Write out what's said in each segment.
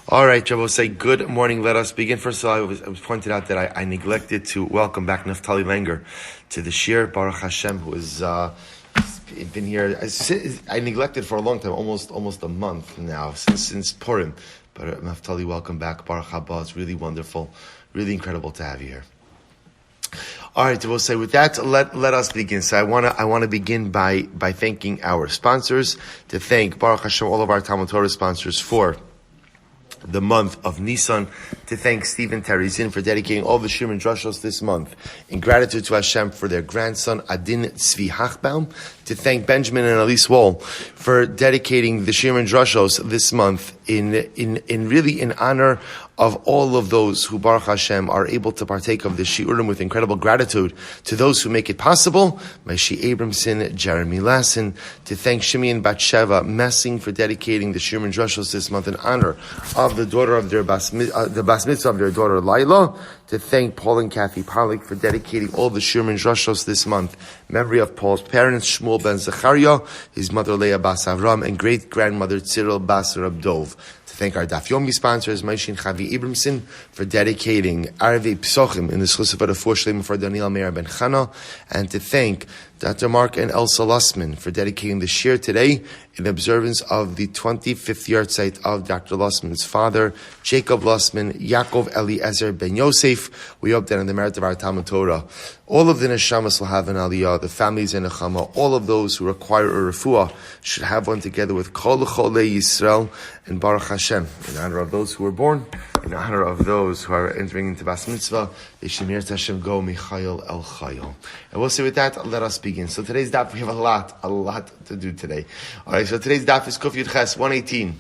All right, Rabbi, say good morning. Let us begin. First of all, I was pointed out that I neglected to welcome back Naftali Langer to the Shir, Baruch Hashem, who has been here. I neglected for a long time, almost a month now, since Purim. But Naftali, welcome back. Baruch Haba, it's really wonderful, really incredible to have you here. All right, we'll say with that, let us begin. So I want to begin by thanking our sponsors, to thank Baruch Hashem, all of our Talmud Torah sponsors for the month of Nisan, to thank Czinn Teri Kahn for dedicating all the Shimmy Batsheva this month in gratitude to Hashem for their grandson Adin Tzvi Hochbaum, to thank Benjamin and Elys Wohl for dedicating the Shimmy Batsheva this month in honor of all of those who, Baruch Hashem, are able to partake of the shiurim with incredible gratitude to those who make it possible. Moishe Abramson, Jeremy Lasson, to thank Shimmy Batsheva Messing for dedicating the Shimmy Batsheva this month in honor of the daughter of their Bas Mitzva of their daughter Lilah, to thank Paul and Kathy Pollack for dedicating all the Shimmy Batsheva this month. Memory of Paul's parents, Shmuel ben Zechariah, his mother Leah bas Avrohom, and great-grandmother Tziril bas Rav Dov. Thank our Daf Yomi sponsors, Moishe and Abramson, for dedicating Pesachim in the Schlussah for the four Shleim for Daniel Meir ben Chana, and to thank Dr. Mark and Elsa Lasson for dedicating the shir today in observance of the 25th yahrzeit of Dr. Lassman's father, Jacob Lassman, Yaakov Eliezer ben Yosef. We hope that in the merit of our Talmud Torah, all of the neshamas will have an aliyah, the families in Nechama, all of those who require a refuah should have one together with Kol Cholei Yisrael and Baruch Hashem, in honor of those who were born, in honor of those who are entering into Bas Mitzva. They should mir Hashem go Michayil El Chayil. And we'll say with that, let us begin. So today's daf, we have a lot to do today. All right, so today's daf is Kuf Yud Ches 118,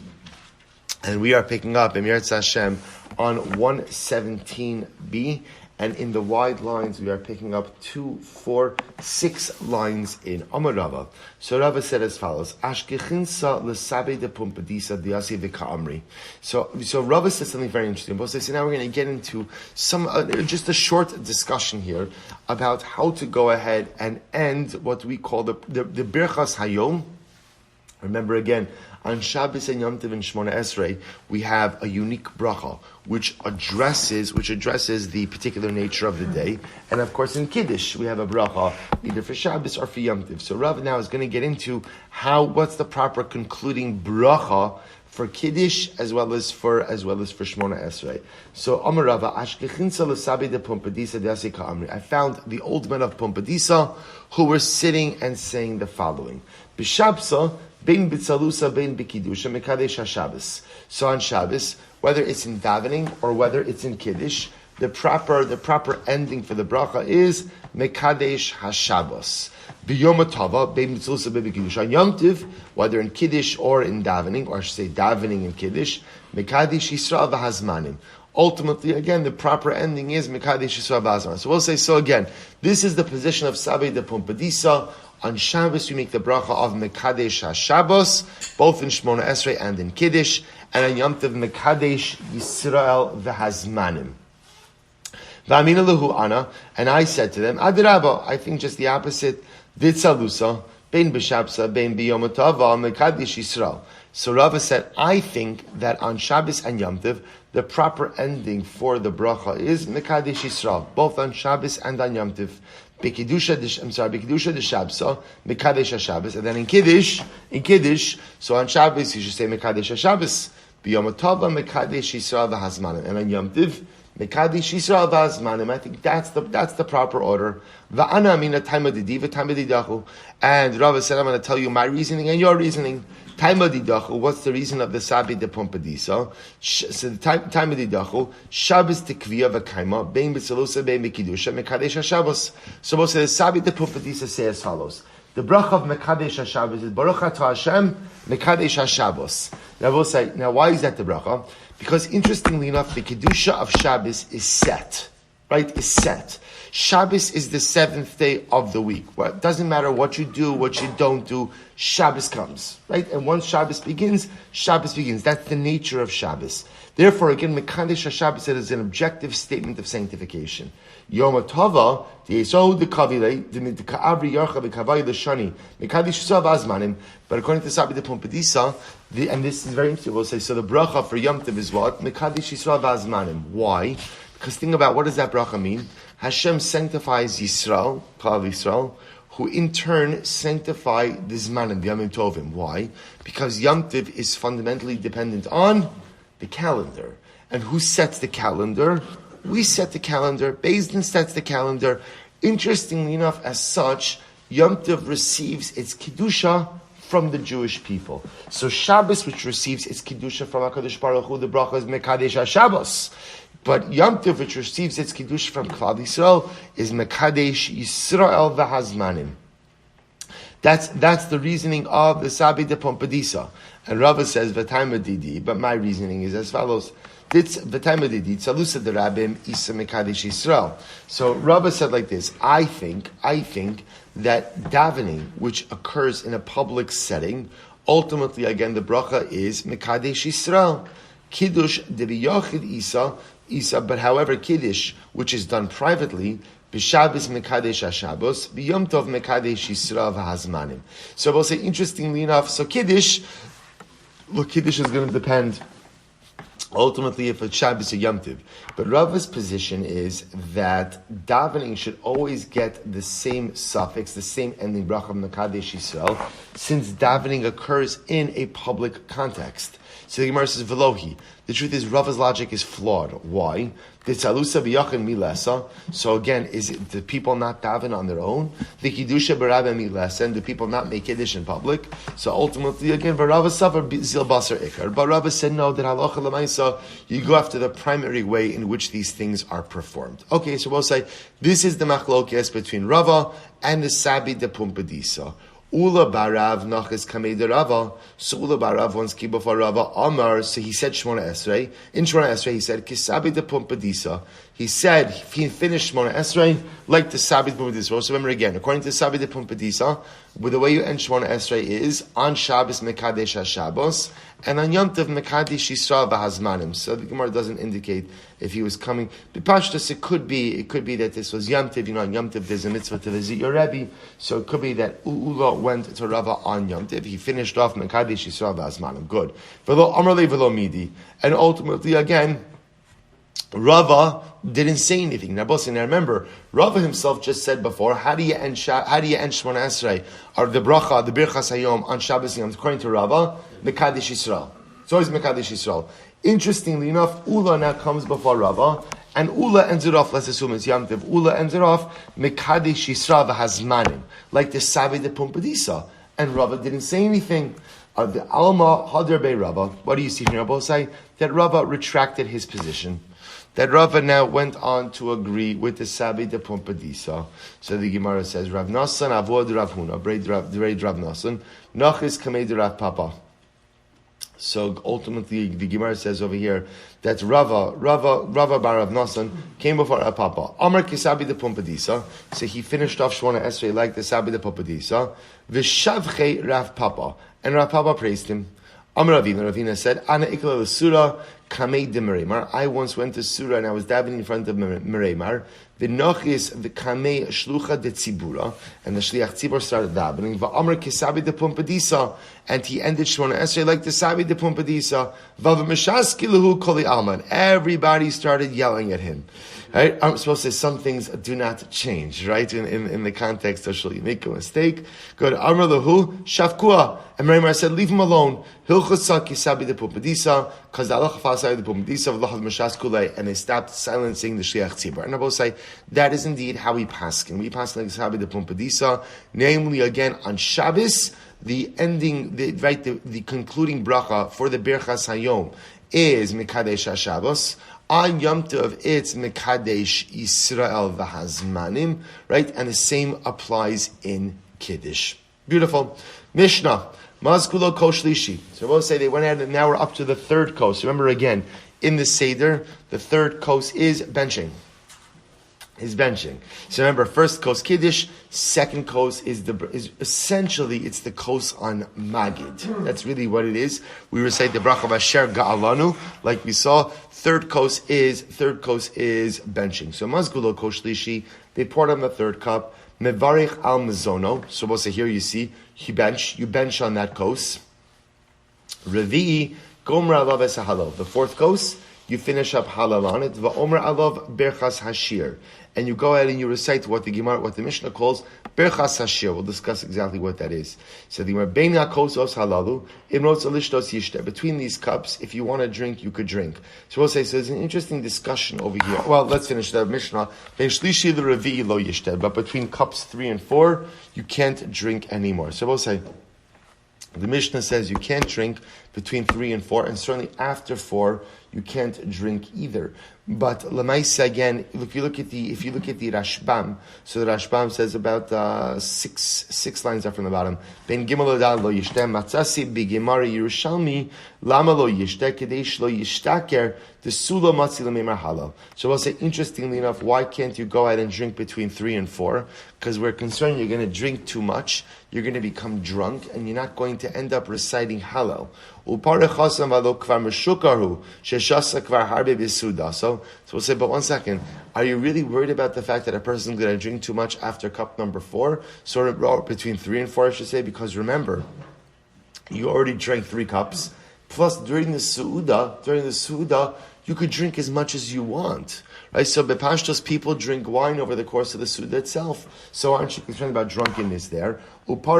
and we are picking up Emir Hashem on 117b. And in the wide lines, we are picking up 2, 4, 6 lines in Amar Rava. So Rava said as follows: Ashkechinsa lesabe de pumpadisa diasi v'ka'amri. So Rava said something very interesting. So now we're going to get into some just a short discussion here about how to go ahead and end what we call the Birchas Hayom. Remember again, on Shabbos and Yom Tov and Shmona Esrei, we have a unique bracha which addresses the particular nature of the day. And of course, in Kiddush, we have a bracha either for Shabbos or for Yom Tov. So Rav now is going to get into what's the proper concluding bracha for Kiddush as well as for Shmona Esrei. So Amar Rava, Ashkechinsa l'sabi de Pumpadisa de'asi ka'amri. I found the old men of Pumpadisa who were sitting and saying the following: B'Shabsa bein b'tzalusa bein b'kiddusha mekadesh haShabbos. So on Shabbos, whether it's in davening or whether it's in Kiddush, the proper ending for the bracha is mekadesh haShabbos. B'yom ha'tava bein b'tzalusa bein b'kiddusha. On Yom Tov, whether in Kiddush or in davening, or I should say davening in Kiddush, mekadesh Yisrael v'hazmanim. Ultimately, again, the proper ending is mekadesh Yisrael v'hazmanim. So we'll say, so again, this is the position of Sabei de Pumpadisa. On Shabbos, we make the bracha of Mekadesh HaShabbos, both in Shmona Esrei and in Kiddush, and on Yom Tov, Mekadesh Yisrael v'hazmanim. V'amina lehu Anna, and I said to them, Adirabba, I think just the opposite, Ditzalusa, bein b'Shabsa, bein b'Yom Tova, Mekadesh Yisrael. So Rava said, I think that on Shabbos and Yom Tov, the proper ending for the bracha is Mekadesh Yisrael, both on Shabbos and on Yom Tov. B'Kedusha de Shabsa, Mekadesh HaShabbos, and then in Kiddush, so on Shabbos you should say Mekadesh HaShabbos, B'Yom Tova Mekadesh Yisrael v'hazmanim, and on Yom Tov Mekadesh Yisrael v'hazmanim. I think that's the proper order. Va'ana amina taima didi v'taima didachu. And Rava said, I'm going to tell you my reasoning and your reasoning. Taima didachu, what's the reason of the Sabi de Pumpadisa? So the taima didachu, Shabbos tekviya v'kaima, bein b'tzalusa, bein b'kiddusha, Mekadesh HaShabbos. So we'll say the Sabi de Pumpadisa say as follows: the bracha of Mekadesh HaShabbos is Baruch Atah Hashem, Mekadesh HaShabbos. Now we'll say, now why is that the bracha? Because interestingly enough, the Kedusha of Shabbos is set. Right? Is set. Shabbos is the seventh day of the week. Well, it doesn't matter what you do, what you don't do, Shabbos comes, right? And once Shabbos begins, Shabbos begins. That's the nature of Shabbos. Therefore, again, Mekadesh HaShabbos is an objective statement of sanctification. Yom HaTova, the Yesod the Kavile, the Ka'avri Yarcha, the Kavai the Shani, Mekadesh Yisrael Vazmanim. But according to Sabi the Pumbedisa, and this is very interesting, we'll say, so the bracha for Yom Tov is what? Mekadesh Yisrael Vazmanim. Why? Because think about, what does that bracha mean? Hashem sanctifies Yisrael, Klal Yisrael, who in turn sanctify the Zmanim, the Yom Tovim. Why? Because Yom Tov is fundamentally dependent on the calendar. And who sets the calendar? We set the calendar. Beis Din sets the calendar. Interestingly enough, as such, Yom Tov receives its Kedusha from the Jewish people. So Shabbos, which receives its Kedusha from HaKadosh Baruch Hu, the bracha is Mekadesh HaShabbos. But Yom Tov, which receives its Kedusha from Klal Yisrael, is Mekadesh Yisrael V'Hazmanim. That's the reasoning of the Sabi de Pompedisa. And Rava says, V'tayma didi, but my reasoning is as follows. V'tayma didi, tzalusa de rabim, isa Mekadesh Yisrael. So Rava said like this, I think that davening, which occurs in a public setting, ultimately, again, the bracha is Mekadesh Yisrael. Kiddush de b'yochid Isa, but however, Kiddush, which is done privately, b'Shabbos Mekadesh HaShabbos, b'Yom Tov Mekadesh Yisrael v'Hazmanim. So we'll say, interestingly enough, so Kiddush is going to depend ultimately if it's Shabbos or Yom Tov. But Rava's position is that davening should always get the same suffix, the same ending, bracha Mekadesh Yisrael, since davening occurs in a public context. So the Gemara says, Velohi. The truth is, Rava's logic is flawed. Why? So again, is it the people not daven on their own? The Kiddusha Barabba Milesa, and do people not make Kiddush in public? So ultimately, again, Rava suffered Zil Basar Ikar. But Rava said no, that halacha l'maisa, you go after the primary way in which these things are performed. Okay, so we'll say, this is the machlokes between Rava and the Sabi de Pumbedisa. Ula barav nachis kamei de Rava. So Ula barav once came before Rava Amar. So he said Shmona Esrei. In Shmona Esrei he said Kisabi de Pumbedisa. He said he finished Shmona Esrei like the Sabi de Pumbedisa. So remember again, according to Sabi de Pumbedisa, with the way you end Shmona Esrei is on Shabbos Mekadesh HaShabbos and on Yom Tov Mekadesh Yisrael v'Hazmanim. So the Gemara doesn't indicate if he was coming. B'pashtus, it could be that this was Yom Tov. You know, on Yom Tov there's a mitzvah to visit your Rebbe, so it could be that Ula went to Rava on Yom Tov. He finished off Mekadesh Yisrael v'Hazmanim. Good. V'lo Amrle v'lo Midi, and ultimately again, Rava didn't say anything. Now remember, Rava himself just said before, how do you end Shmona Esrei, or the bracha, the Birchas Hayom on Shabbos Yom, according to Rava, Mekadesh Yisrael. It's always Mekadesh Yisrael. Interestingly enough, Ula now comes before Rava, and Ula ends it off, let's assume it's Yom Tov, Ula ends it off, Mekadesh Yisrael v'Hazmanim, like the Savi de Pumbedisa. And Rava didn't say anything. The Alma Hadar Bei Rava, what do you see here? Rava say that Rava retracted his position. That Rava now went on to agree with the Sabi de Pumbedisa. So the Gemara says, Rav Nasan Avod Rav Huna, Braid Rav Nasan, Nachis Kamei de Rav Papa. So ultimately, the Gemara says over here that Rava bar Rav Nasan came before Rav Papa. Amar Kisabi de Pumbedisa. So he finished off Shmona Esrei like the Sabi de Pumbedisa. V'shavchei Rav Papa. And Rav Papa praised him. Amar Ravina said, Ana ikla l'sura kamei de Mereimar. I once went to Surah and I was davening in front of Mereimar. V'nochis v'kamei shlucha de tzibura. And the shliach tzibur started davening. V'amar kisabi de Pumbedisa. And he ended Shmona Esrei like the Sabi de Pumbedisa. V'avameshaski lahu koli alman. Everybody started yelling at him. Right? I'm supposed to say some things do not change, right? In the context of shall you make a mistake. Go to Amar lahu shavkua. And Mereimar said, leave him alone. Hilchasa kisabi de Pumbedisa. Because the halacha fasai de Pumbedisa v'lachad meshas kulei. And they stopped silencing the shliach tzibur. And I will say, that is indeed how we paskin. We paskin like Sabi de Pumbedisa. Namely, again, on Shabbos, the ending, the concluding bracha for the Birchas Hayom is Mekadesh HaShabbos. On Yom Tov, it's Mekadesh Yisrael v'Hazmanim, right? And the same applies in Kiddush. Beautiful. Mishnah. Mazkulo Koshlishi. So we'll say they went ahead and now we're up to the third coast. Remember again, in the Seder, the third coast is benching. is benching. So remember, first kos kiddush, second kos is essentially it's the kos on magid. That's really what it is. We recite the bracha b'asher ga'alanu, like we saw. Third kos is benching. So mazgulo kos shlishi, they poured on the third cup. Mevarich al mezono. So we'll say here you see you bench on that kos. Revi'i gomra alav es halal. The fourth kos, you finish up halal on it. Va'omer alav berchas hashir. And you go ahead and you recite what the Mishnah calls berchas hashir. We'll discuss exactly what that is. So the Gemara beina kosos halalu imrotz alishtos yishte. Between these cups, if you want to drink, you could drink. So we'll say, so there's an interesting discussion over here. Well, let's finish the Mishnah. Ben shlishi l'revi'i lo yishte. But between cups 3 and 4, you can't drink anymore. So we'll say, the Mishnah says you can't drink between 3 and 4, and certainly after 4, you can't drink either. But Lamaisa again, if you look at the Rashbam, so the Rashbam says about six lines up from the bottom. Ben Gimel Adal lo yishtem matzasi b'Gemara Yerushalmi lama lo yishte kadesh lo yishtaker the sulo matzi l'meimar halal. So we'll say, interestingly enough, why can't you go ahead and drink between 3 and 4? Because we're concerned you're going to drink too much, you're going to become drunk, and you're not going to end up reciting halal. So we'll say, but one second, are you really worried about the fact that a person is going to drink too much after cup number 4? Sort of between 3 and 4, I should say, because remember, you already drank 3 cups, plus during the Su'udah, you could drink as much as you want. Right? So Bepashtos, people drink wine over the course of the Su'udah itself. So aren't you concerned about drunkenness there? So, this was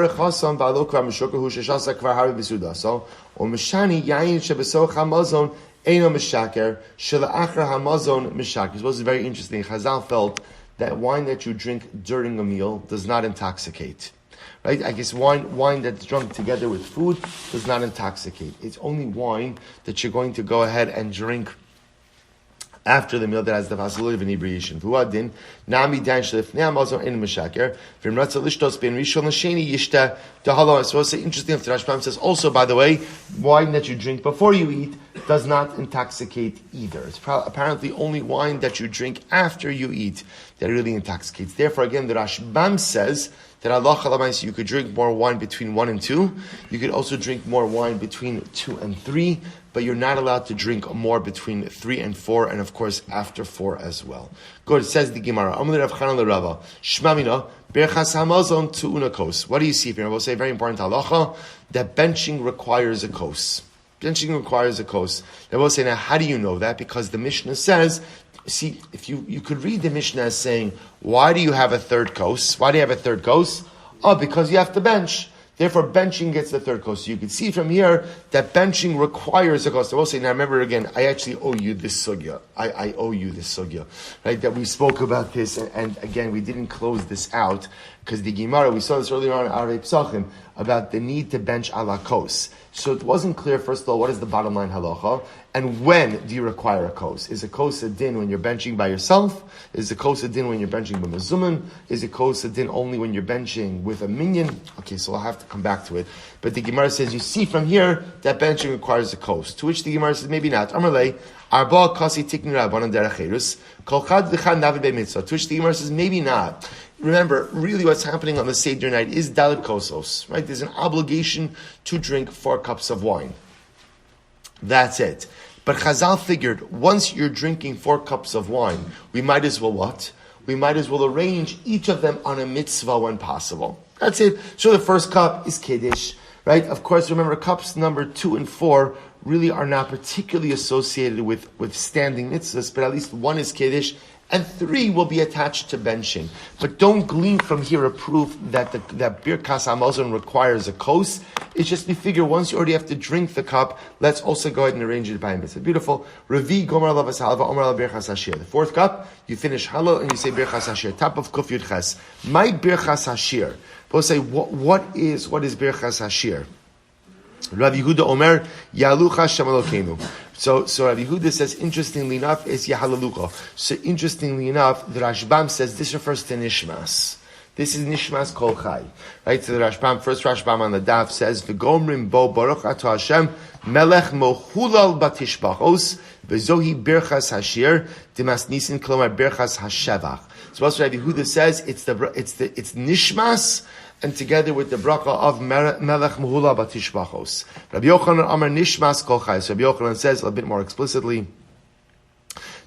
very interesting. Chazal felt that wine that you drink during a meal does not intoxicate. Right? I guess wine that's drunk together with food does not intoxicate. It's only wine that you're going to go ahead and drink after the meal that has the possibility of inebriation. V'uadin nami dan shlifnei hamazon ein mishaker v'imratza lishtos ben rishon l'sheni yishta dahala. So it's interesting. The Rashbam says also, by the way, wine that you drink before you eat does not intoxicate either. It's apparently only wine that you drink after you eat that really intoxicates. Therefore, again, the Rashbam says that Allah Chalamais, you could drink more wine between 1 and 2. You could also drink more wine between 2 and 3, but you're not allowed to drink more between 3 and 4, and of course after 4 as well. Good. It says the Gemara. Shmamina berchas hamazon tu'una kos. What do you see here? We'll say very important halacha that benching requires a kos. Benching requires a kos. Then we'll say, now how do you know that? Because the Mishnah says, see, if you could read the Mishnah as saying, why do you have a third kos? Why do you have a third kos? Oh, because you have to bench. Therefore, benching gets the third kos. So you can see from here that benching requires a kos. I will say, now remember again, I actually owe you this sugya. I owe you this sugya. Right? That we spoke about this, and again, we didn't close this out, because the Gemara, we saw this earlier on in Arei Pesachim, about the need to bench ala kos. So it wasn't clear, first of all, what is the bottom line halacha, and when do you require a kos? Is a kos a din when you're benching by yourself? Is a kos a din when you're benching by mezuman? Is a kos a din only when you're benching with a minion? Okay, so I'll have to come back to it. But the Gemara says, you see from here that benching requires a kos. To which the Gemara says, maybe not. Amarle, arba kasi tikni rabbanan derech kol chad v'chad navi be'mitzvah. To which the Gemara says, maybe not. Remember, really what's happening on the Seder night is dalet kosos, right? There's an obligation to drink 4 cups of wine. That's it. But Chazal figured, once you're drinking 4 cups of wine, we might as well what? We might as well arrange each of them on a mitzvah when possible. That's it. So the first cup is Kiddush, right? Of course, remember, cups number 2 and 4 really are not particularly associated with standing mitzvahs, but at least 1 is Kiddush, and 3 will be attached to benching. But don't glean from here a proof that Birkas Hamazon requires a kos. It's just we figure once you already have to drink the cup, let's also go ahead and arrange it by a mitzvah. Beautiful. Revi Gomer Lavas Halva Omer Al Birchas Hashir. The 4th cup, you finish halal and you say Birchas Hashir. Top of Kuf Yud Ches. My Birchas Hashir. We'll say what is Birchas Hashir? Rav Yehuda Omer Yalucha Shem Elokeinu. So Rav Yehuda says, interestingly enough, is Yahalalucha. So interestingly enough, the Rashbam says this refers to Nishmas. This is Nishmas Kol Chai. Right? So the Rashbam, first Rashbam on the Daf says, V'gomrim bo baruch ato Hashem, melech mohulal batishbachos, v'zohi birchas hashir, dimas Nisan klomar birchas hashevach. So also Rabbi Yehuda says, it's Nishmas, and together with the bracha of melech mohulal batishbachos. Rabbi Yochanan Amar Nishmas Kol Chai. So Rabbi Yochanan says a bit more explicitly,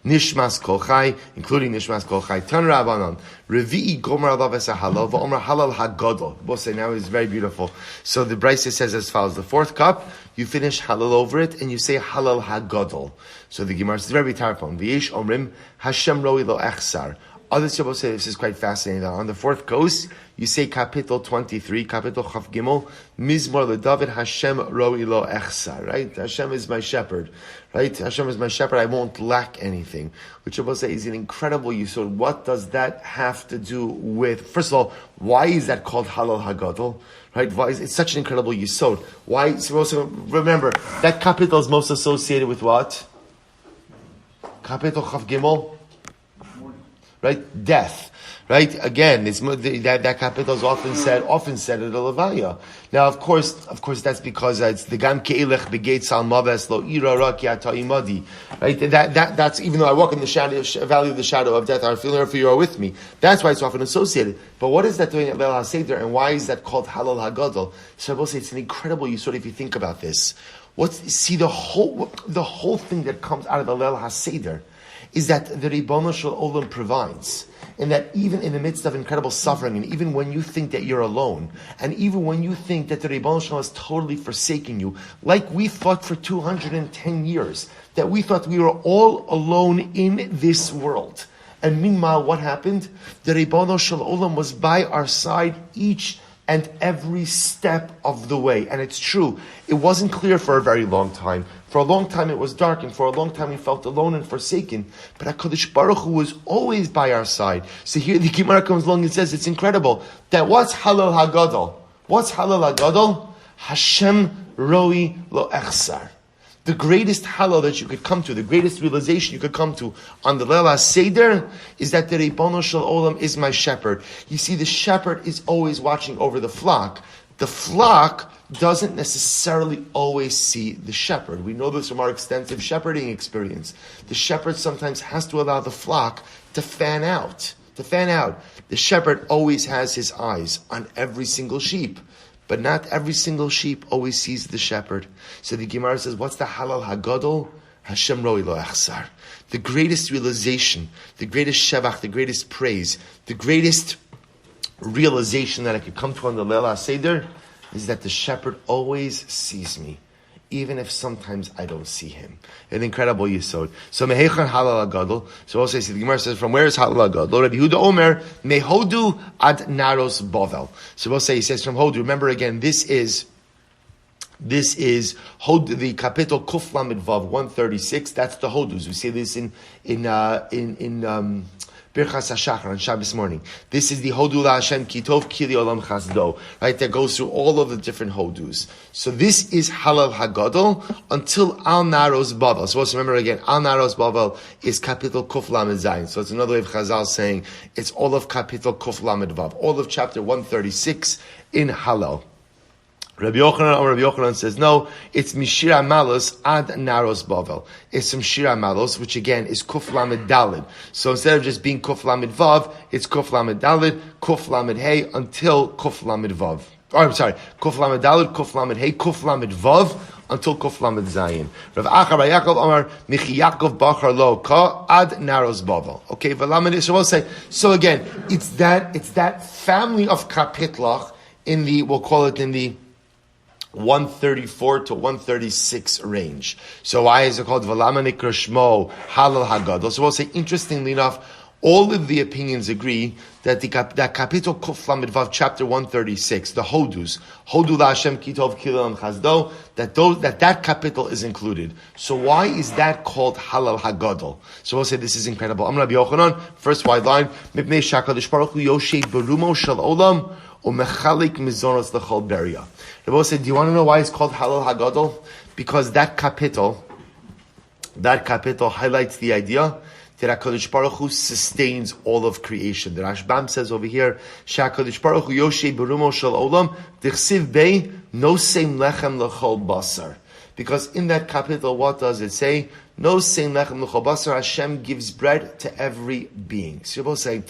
Nishmas Kol Chai, including Nishmas Kol Chai. Tan Rabbanon, Revi'i Gomer Alav Es HaHalal, V'Omer Halal HaGadol. Both say now is very beautiful. So the Brisa says as follows: the fourth cup, you finish Halal over it, and you say Halal HaGadol. So the Gemara is very tarpon. V'yesh Omrim Hashem Roi Lo Echsar. Others say this is quite fascinating. On the fourth coast, you say Kapitel 23, Kapitel Chav Gimel, Mizmor LeDavid Hashem Roi Lo Echsar. Right? Hashem is my shepherd. Right? Hashem is my shepherd. I won't lack anything. Which Rabbi say is an incredible yisod. What does that have to do with? First of all, why is that called Halal Hagadol? Right? Why is it's such an incredible yisod? Why? So also remember that Kapitel is most associated with what? Kapitel Chav Gimel. Right, death. Right, again, it's that capital is often said at a levaya. Now, of course, that's because it's the gam keilech begeit salmaves lo ira raki imadi. Right, that's even though I walk in the valley of the shadow of death, I feel near for you are with me. That's why it's often associated. But what is that doing at Lelah Seder, and why is that called Halal Hagadol? So I will say it's an incredible yisod if you think about this. The whole thing that comes out of the Lelah Seder is that the Ribono Shel Olam provides. And that even in the midst of incredible suffering, and even when you think that you're alone, and even when you think that the Ribono Shel Olam has totally forsaken you, like we thought for 210 years, that we thought we were all alone in this world. And meanwhile, what happened? The Ribono Shel Olam was by our side each and every step of the way. And it's true, it wasn't clear for a very long time. For a long time it was dark, and for a long time we felt alone and forsaken. But HaKadosh Baruch Hu was always by our side. So here the Gemara comes along and says, it's incredible, that what's Halal HaGadol? What's Halal HaGadol? Hashem Roi Lo Echsar. The greatest halal that you could come to, the greatest realization you could come to on the Lelah Seder is that the Ribono Shel Olam is my shepherd. You see, the shepherd is always watching over the flock. The flock doesn't necessarily always see the shepherd. We know this from our extensive shepherding experience. The shepherd sometimes has to allow the flock to fan out. The shepherd always has his eyes on every single sheep. But not every single sheep always sees the shepherd. So the Gemara says, what's the Halal Hagadol? Hashem Roi Lo Echsar. The greatest realization, the greatest shevach, the greatest praise, the greatest realization that I could come to on the Lelah Seder is that the shepherd always sees me, even if sometimes I don't see him. An incredible yisod. So mehechan Halal Hagadol. So also the Gemara says, from where is Halal Hagadol? Rabbi Yehuda Omer mehodu ad naros bovel. So we'll say, he says from Hodu. Remember again, this is Hodu, the Kapitel Kuf Lamed Vav 136. That's the Hodus. We say this in Birchas HaShachar on Shabbos morning. This is the Hodu La Hashem Kitov Kili Olam Chasdo, right? That goes through all of the different Hodus. So this is Halal Hagadol until Al Naros Bavel. So let's remember again, Al Naros Bavel is Kapitel Kuf Lamed Zayin. So it's another way of Chazal saying it's all of Kapitel Kuf Lamed Vav, all of chapter 136 in Halal. Rabbi Yochanan says, no, it's Mishira Malos ad Naros Bavel. It's from Shira Malos, which again is Kuf Lamed Dalid. So instead of just being Kuf Lamed Vav, it's Kuf Lamed Dalid, Kuf Lamed Hey, until Kuf Lamed Vav. Oh, I'm sorry, Kuf Lamed Dalid, Kuf Lamed Hey, Kuf Lamed Vav, until Kuf Lamed Zayin. Rav Achar Yaakov Amar, Michi Yaakov Bachar Lo Ka ad Naros Bavel. Okay, so we'll say, so again, it's that family of Kapitlach we'll call it in the 134 to 136 range. So why is it called V'lama Nikra Shmo Halal Hagadol? So we'll say, interestingly enough, all of the opinions agree that that Kapitel Kuf Lamed Vav, chapter 136, the Hodus, Hodu La Hashem Kitov Kilam Chazdo, that capital is included. So why is that called Halal Hagadol? So we'll say this is incredible. I'm Rabbi Yochanan, first wide line, Mipnei Shakadosh Baruch Hu Yoshed Berumo Shel Olam Umechalik Mizonos L'Chol Beria. Rabbi said, do you want to know why it's called Halal Hagadol? Because that capital highlights the idea that HaKadosh Baruch Hu sustains all of creation. The Rashbam says over here, HaKadosh Baruch Hu Yoshei Berumo Shel Olam, Dichsiv Bei, Noseim Lechem L'chol Basar. Because in that capital, what does it say? Noseim Lechem L'chol Basar, Hashem gives bread to every being. So you're both saying,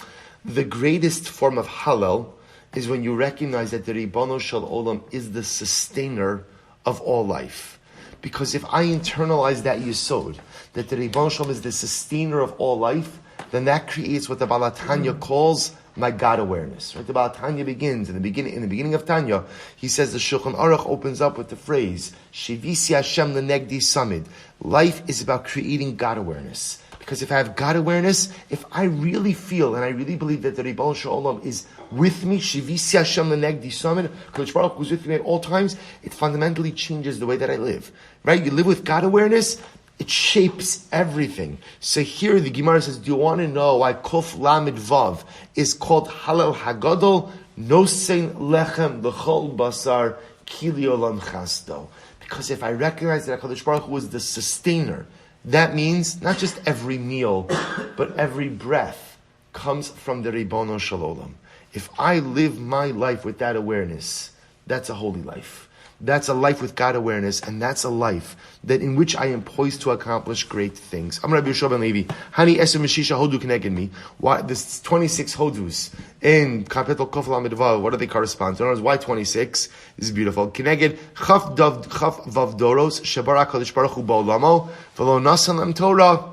the greatest form of Hallel is when you recognize that the Ribono Shel Olam is the sustainer of all life. Because if I internalize that Yesod, that the Ribono Shel Olam is the sustainer of all life, then that creates what the Baal HaTanya calls my God awareness. Right? The Baal HaTanya begins, in the beginning of Tanya, he says the Shulchan Aruch opens up with the phrase, Shivisi Hashem lenegdi samid. Life is about creating God awareness. Because if I have God awareness, if I really feel and I really believe that the Ribono Shel Olam is with me, Shivisi Hashem lenegdi samid, Kadosh Baruch Hu is with me at all times, it fundamentally changes the way that I live. Right? You live with God awareness, it shapes everything. So here the Gemara says, do you want to know why Kof Lamed Vav is called Halal Hagadol? Nosein Lechem L'chol Basar Kili Olam Chasto. Because if I recognize that HaKadosh Baruch Hu is the sustainer, that means not just every meal, but every breath comes from the Ribono Shel Olam. If I live my life with that awareness, that's a holy life. That's a life with God awareness, and that's a life that in which I am poised to accomplish great things. I'm Rabbi Yeshua ben Levi. Hani eser mishisha hodu keneged me. Why this 26 hodus in Kapitel Kof Lamed Vav? What do they correspond to? In other words, why 26? This is beautiful. Keneged chaf vav doros shebara Kadosh Baruch Hu ba'olamo v'lo nasan lam Torah.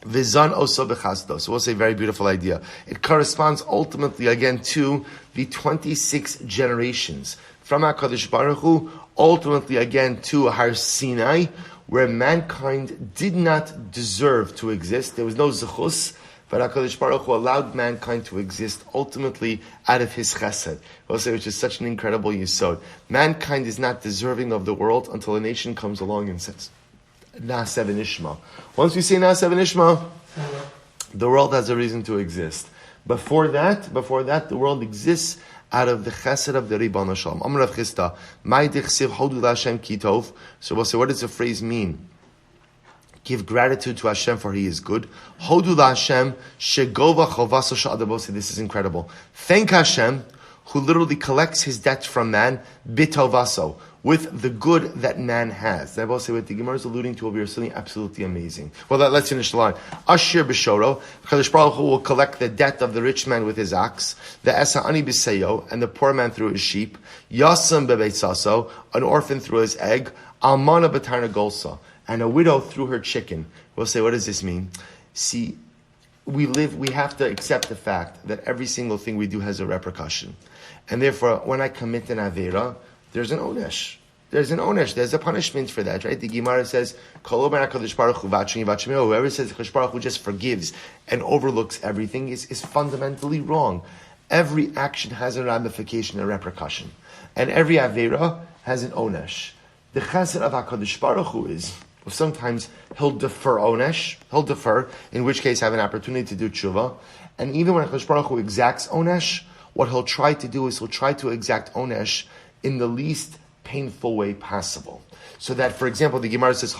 Vizan oso bechasdo. So we'll say very beautiful idea. It corresponds ultimately again to the 26 generations from HaKadosh Baruch Hu, ultimately again to Har Sinai, where mankind did not deserve to exist. There was no zechus, but HaKadosh Baruch Hu allowed mankind to exist ultimately out of His chesed. We'll say, which is such an incredible yesod. Mankind is not deserving of the world until a nation comes along and says, Na'aseh v'nishma. Once we say Na'aseh v'nishma, the world has a reason to exist. Before that, the world exists out of the chesed of the Ribono Shel Olam. Amar Rav Chisda, Mai dichsiv hodu laHashem ki tov. So we'll say, what does the phrase mean? Give gratitude to Hashem for He is good. Hodu laHashem shegova chovaso sha'adabosi. This is incredible. Thank Hashem, who literally collects His debt from man, bitovaso, with the good that man has. I will say what the Gemara is alluding to over here is something absolutely amazing. Well, let's finish the line. Ashir b'shoro, Kadosh Baruch Hu will collect the debt of the rich man with his ox, the esa ani b'seyo, and the poor man through his sheep, yasam bebeitzaso, an orphan through his egg, almana b'tarna golsa, and a widow through her chicken. We'll say, what does this mean? See, we have to accept the fact that every single thing we do has a repercussion. And therefore, when I commit an avera, there's an onesh. There's a punishment for that, right? The Gemara says, whoever says HaKadosh Baruch Hu just forgives and overlooks everything is fundamentally wrong. Every action has a ramification, a repercussion. And every avera has an onesh. The chesed of HaKadosh Baruch Hu is, sometimes He'll defer onesh, in which case have an opportunity to do tshuva. And even when HaKadosh Baruch Hu exacts onesh, what He'll try to do is He'll try to exact onesh in the least painful way possible. So that, for example, the Gemara says,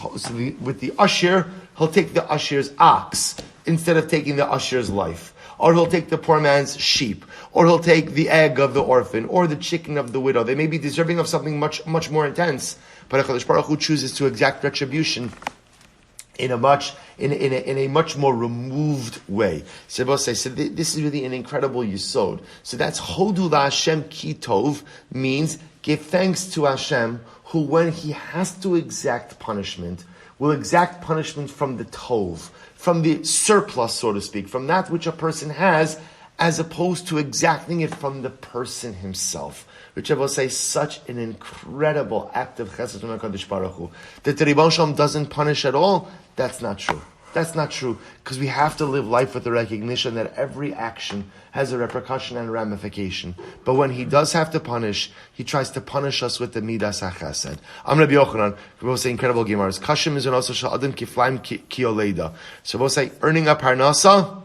with the usher, he'll take the usher's ox instead of taking the usher's life. Or he'll take the poor man's sheep. Or he'll take the egg of the orphan. Or the chicken of the widow. They may be deserving of something much, much more intense. But HaKadosh Baruch Hu chooses to exact retribution in a much more removed way. So this is really an incredible yesod. So that's Hodu LaHashem Ki Tov, means give thanks to Hashem, who when He has to exact punishment, will exact punishment from the Tov, from the surplus, so to speak, from that which a person has, as opposed to exacting it from the person himself. Which I will say, such an incredible act of chesed from HaKadosh Baruch Hu. That the Ribono Shel Olam doesn't punish at all, that's not true. That's not true, because we have to live life with the recognition that every action has a repercussion and a ramification. But when He does have to punish, He tries to punish us with the midas hachesed. I'm Rabbi Yochanan. We will say incredible gemaras. Kashim is also shal adam kiflaim ki oleida. So we'll say earning a parnasa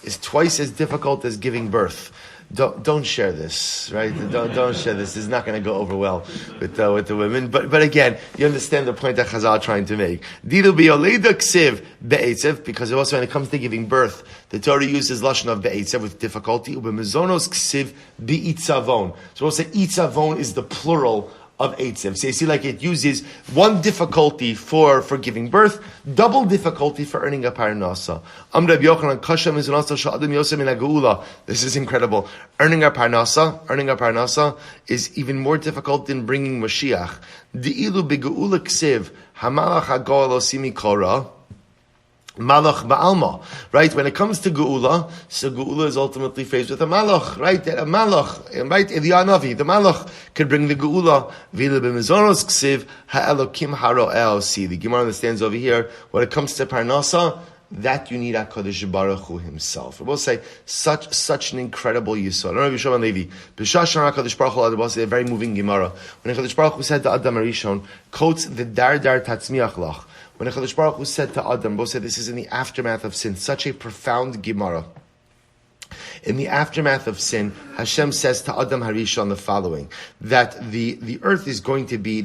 is twice as difficult as giving birth. don't share this, right? Don't share this. This is not going to go over well with the women. But again, you understand the point that Chazal are trying to make. Dilu b'yoleida ksiv be'etzev, because also when it comes to giving birth, the Torah uses lashon of be'etzev with difficulty. U'b'mezonos ksiv bi'itzavon. So we'll say itzavon is the plural of eitzev. So you see, like it uses one difficulty for giving birth, double difficulty for earning a parnasa. This is incredible. Earning a parnasa is even more difficult than bringing Mashiach. Malach ba'alma, right? When it comes to Geula, so Geula is ultimately faced with a Malach, right? A Malach, right? Eliyahu Navi, the Malach could bring the Geula. V'ile b'mezonos ksiv ha'elokim haro'el. See, the Gemara understands over here, when it comes to Parnasa, that you need HaKadosh Baruch Hu himself. We'll say, such an incredible Yisod. I don't know if you show Levi. B'shashana HaKadosh Baruch Hu, we'll say a very moving Gemara. When HaKadosh Baruch Hu said to Adam Arishon, quotes the dar tatzmiach lach. When HaKadosh Baruch Hu said to Adam, both said this is in the aftermath of sin, such a profound Gemara. In the aftermath of sin, Hashem says to Adam Harishon the following, that the earth is going to be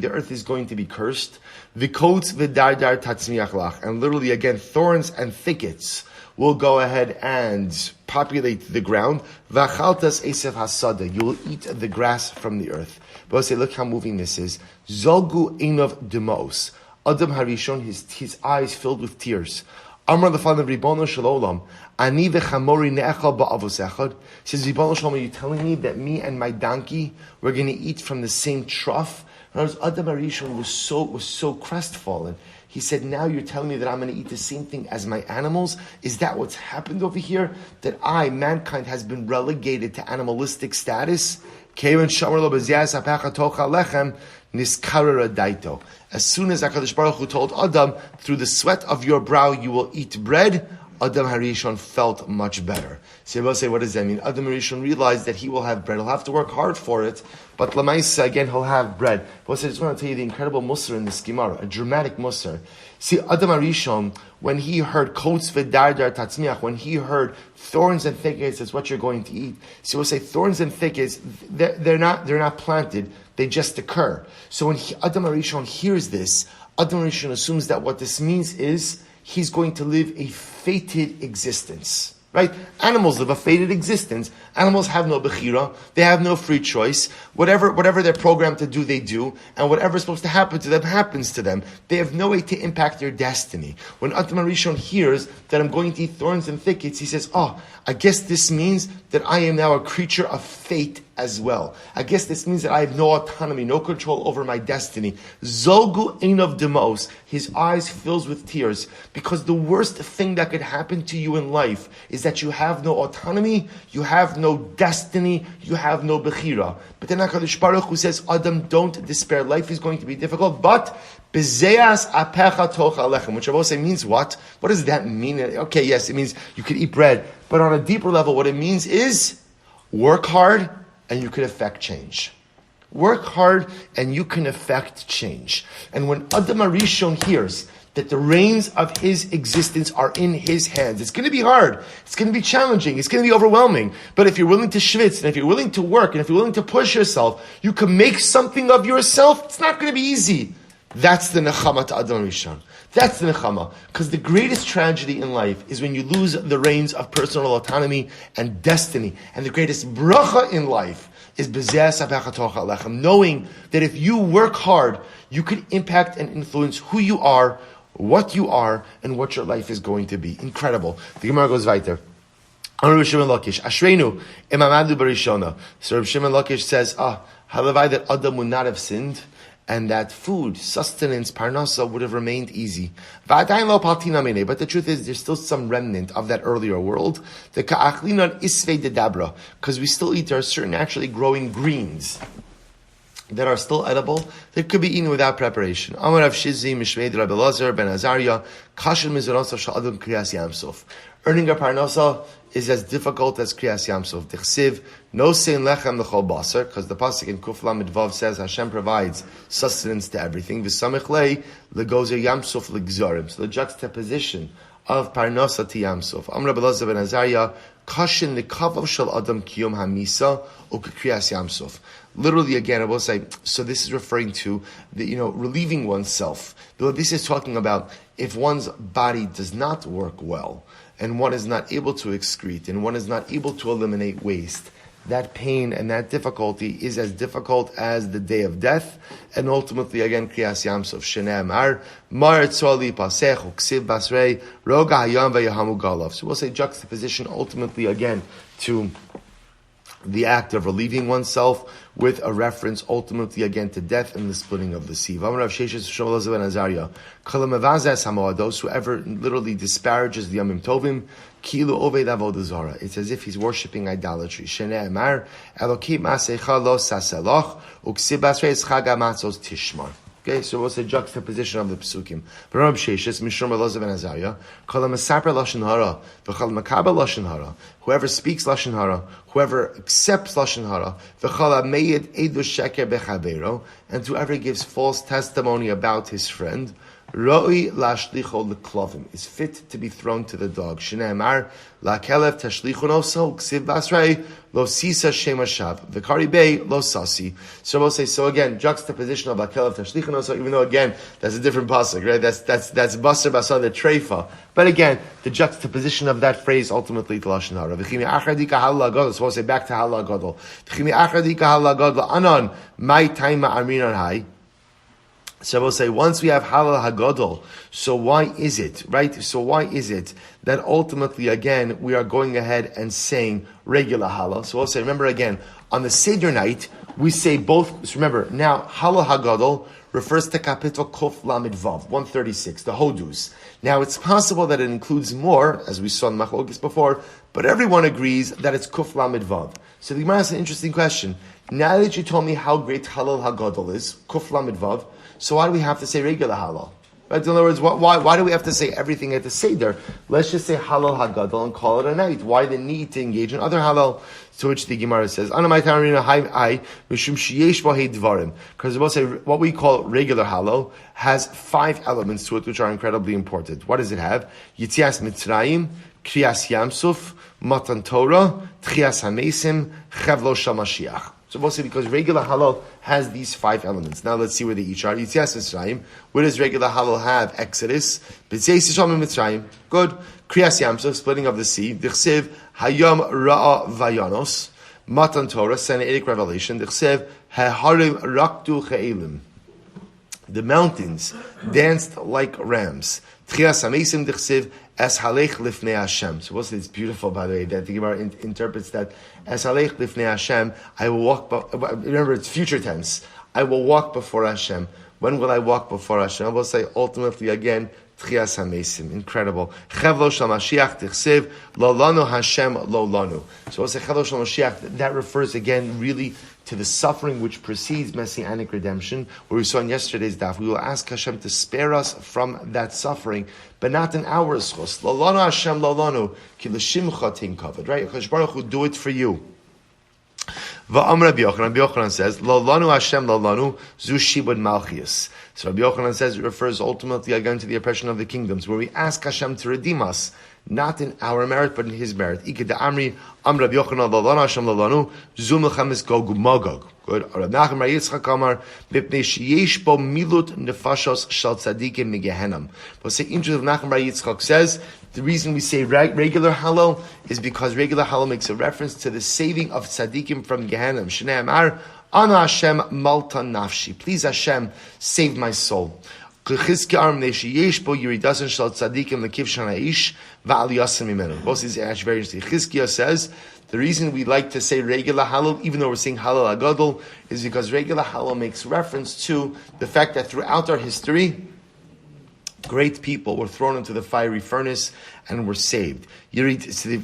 cursed. V'kotz v'dardar tatzmiach lach. And literally again, thorns and thickets will go ahead and populate the ground. V'achaltas esef hasada. You will eat the grass from the earth. But say, look how moving this is. Zolgu einov demos. Adam Harishon, his eyes filled with tears. Amar lefanei Ribono shel Olam, ani v'chamori ne'echal ba'avos echad. Says, Ribono shel Olam, are you telling me that me and my donkey, we're going to eat from the same trough? In other words, Adam Harishon was so crestfallen. He said, now you're telling me that I'm going to eat the same thing as my animals? Is that what's happened over here? That mankind, has been relegated to animalistic status? As soon as HaKadosh Baruch Hu told Adam, through the sweat of your brow you will eat bread, Adam Harishon felt much better. So you will say, what does that mean? Adam Harishon realized that he will have bread. He'll have to work hard for it, but Lamaisa, again, he'll have bread. But I just want to tell you the incredible Musar in this Gemara, a dramatic Musar. See, Adam Harishon, when he heard Kotz v'dardar tatzmiach, when he heard thorns and thickets is what you're going to eat. So we'll say thorns and thickets, they're not planted, they just occur. So when Adam Harishon hears this, Adam Harishon assumes that what this means is he's going to live a fated existence. Right? Animals live a fated existence. Animals have no bechira. They have no free choice. Whatever they're programmed to do, they do. And whatever's supposed to happen to them, happens to them. They have no way to impact their destiny. When Adam Harishon hears that I'm going to eat thorns and thickets, he says, I guess this means that I am now a creature of fate as well. I guess this means that I have no autonomy, no control over my destiny. Zolgu einov demos. His eyes fills with tears, because the worst thing that could happen to you in life is that you have no autonomy, you have no destiny, you have no bechira. But then HaKadosh Baruch Hu says, Adam, don't despair. Life is going to be difficult, but bezeas apecha toch alechem, which I will say means what? What does that mean? Okay, yes, it means you could eat bread, but on a deeper level, what it means is work hard and you can affect change. Work hard and you can affect change. And when Adam Harishon hears that the reins of his existence are in his hands, it's going to be hard, it's going to be challenging, it's going to be overwhelming. But if you're willing to schwitz, and if you're willing to work, and if you're willing to push yourself, you can make something of yourself. It's not going to be easy. That's the nechama to Adam Harishon. That's the nechama. Because the greatest tragedy in life is when you lose the reins of personal autonomy and destiny. And the greatest bracha in life is bezeas apecha toch alechem, knowing that if you work hard, you can impact and influence who you are, and what your life is going to be. Incredible. The Gemara goes weiter. Rabbi Shimon Lakish, Ashreinu imamadu barishona. So Rabbi Shimon Lakish says, halavai that Adam would not have sinned, and that food, sustenance, parnasa would have remained easy. But the truth is, there's still some remnant of that earlier world. The ka'achlinon isvei dedabra, because we still eat, there are certain naturally growing greens that are still edible, that could be eaten without preparation. Amar Rav Shizzi, Mishmeid Rabbi Lazar, Ben Azariah, Kashel Mizrasa Sha'adam Kriyas Yamsuf. Earning a parnasa is as difficult as Kriyas Yamsuf. Dechsiv, no sein lechem l'chol basar, because the pasuk in Kuf Lamed Vav says Hashem provides sustenance to everything. V'samich lei legozer Yamsuf l'gzorim. So the juxtaposition of Parnosati Yamsuf. Amr Belazar ben Azariah, Kashin the Kavav Shal Adam Kiyom Hamisa Ukkriyas Yamsuf. Literally, again, I will say, so this is referring to the, relieving oneself. Though this is talking about if one's body does not work well, and one is not able to excrete, and one is not able to eliminate waste, that pain and that difficulty is as difficult as the day of death, and ultimately, again, Kriyas Yamsuf, Shenei Amar, Mar Tzoli Pasech, Uksiv Basrei, Roga Hayam Vayahamu Galav. So we'll say juxtaposition ultimately, again, to the act of relieving oneself with a reference ultimately again to death and the splitting of the sea. Those whoever literally disparages the Yamim Tovim, Kilu Oved Avodah Zarah. It's as if he's worshipping idolatry. Shenei Amar, Elokim Asecha Lo Saseloch, Uksib Basrei Chag HaMatzos Tishmar. Okay, so what's the juxtaposition of the Pesukim? Rabbi Sheshes, Mishum Elazar ben Azariah, Kol HaMesaper Lashon Hara, V'chol HaMakabel Lashon Hara, whoever speaks Lashon Hara, whoever accepts Lashon Hara, V'chol HaMeyed Eidu Sheker Bechabeiro, and whoever gives false testimony about his friend, Roi lashlicho leklovim is fit to be thrown to the dog. Shnei Amar lakelev tashlichon oso ksiv basrei lo sisa shemashav v'kari bei lo sasi. So we'll say so again. Juxtaposition of lakelev tashlichon oso. Even though again that's a different pasuk, right? That's basar basar the treifa. But again, the juxtaposition of that phrase ultimately to lashon hara. V'chimi achadika halal gadol. So we'll say back to halal gadol. V'chimi achadika halal gadol anon my time ma'aminan hai. So we'll say, once we have halal hagadol, so why is it, right? So why is it that ultimately, again, we are going ahead and saying regular halal? So we'll say, remember again, on the Seder night, we say both, so remember, now, halal hagadol refers to capital Kuf Lamed Vav, 136, the hodus. Now, it's possible that it includes more, as we saw in Machlokes before, but everyone agrees that it's Kuf Lamed Vav. So the Gemara has an interesting question. Now that you told me how great halal hagadol is, Kuf Lamed Vav, so why do we have to say regular halal? Right? In other words, why do we have to say everything at the Seder? Let's just say halal hagadol and call it a night. Why the need to engage in other halal? To which the Gemara says, because we'll say what we call regular halal has 5 elements to it which are incredibly important. What does it have? Yitzias Mitzrayim, Kriyas Yamsuf, Matan Torah, Tchias HaMesim, Chevlo Shal Mashiach. So we'll say because regular halal has these 5 elements. Now let's see where they each are. Yitzias Mitzrayim. Where does regular halal have? Exodus. B'tzeis Yisham Mitzrayim. Good. Kriyas Yamsuf, splitting of the sea. Dichsev Hayom Ra'a Vayanos. Matan Torah, Sinaitic revelation. Dichsev Haharim Raktu Che'elim. The mountains danced like rams. Tchias HaMesim Dichsev Es halech lifnei Hashem. So what's this beautiful, by the way, that the Gemara interprets that Es halech lifnei Hashem, I will walk, remember it's future tense, I will walk before Hashem. When will I walk before Hashem? I will say ultimately again, Tchias HaMesim. Incredible. Chevlo Shal Mashiach Tichsev Lo Lanu Hashem Lo Lanu. So we'll say Chevlo Shal Mashiach, that refers again really to the suffering which precedes Messianic redemption, where we saw in yesterday's daf. We will ask Hashem to spare us from that suffering, but not in our schos. Lo Lanu Hashem Lo Lanu Ki L'Shimcha Tinkavod. Right? Hakadosh Baruch Hu do it for you. Va'am Rabbi Yochanan says, Lo Lanu Hashem Lo Lanu Zu Shibud Malchias. So Rabbi Yochanan says it refers ultimately again to the oppression of the kingdoms, where we ask Hashem to redeem us, not in our merit, but in His merit. Ike de Amri, Am Rabbi Yochanan Lo Lanu Hashem Lo Lanu Zu Milchemes Gog Magog. Good. Rabbi Nachman Bar Yitzchak Amar, Mipnei Sheyesh Bo Milut Nefashos Shal Tzadikim Migehenam. But the interest of Nachman Bar Yitzchak says, the reason we say regular halal is because regular halal makes a reference to the saving of tzaddikim from Gehenna. Shnei Amar, Ana Hashem Malta Nafshi. Please Hashem, save my soul. Both is actually very interesting. Chizkiah says, the reason we like to say regular halal, even though we're saying halal agadol, is because regular halal makes reference to the fact that throughout our history, great people were thrown into the fiery furnace and were saved. So the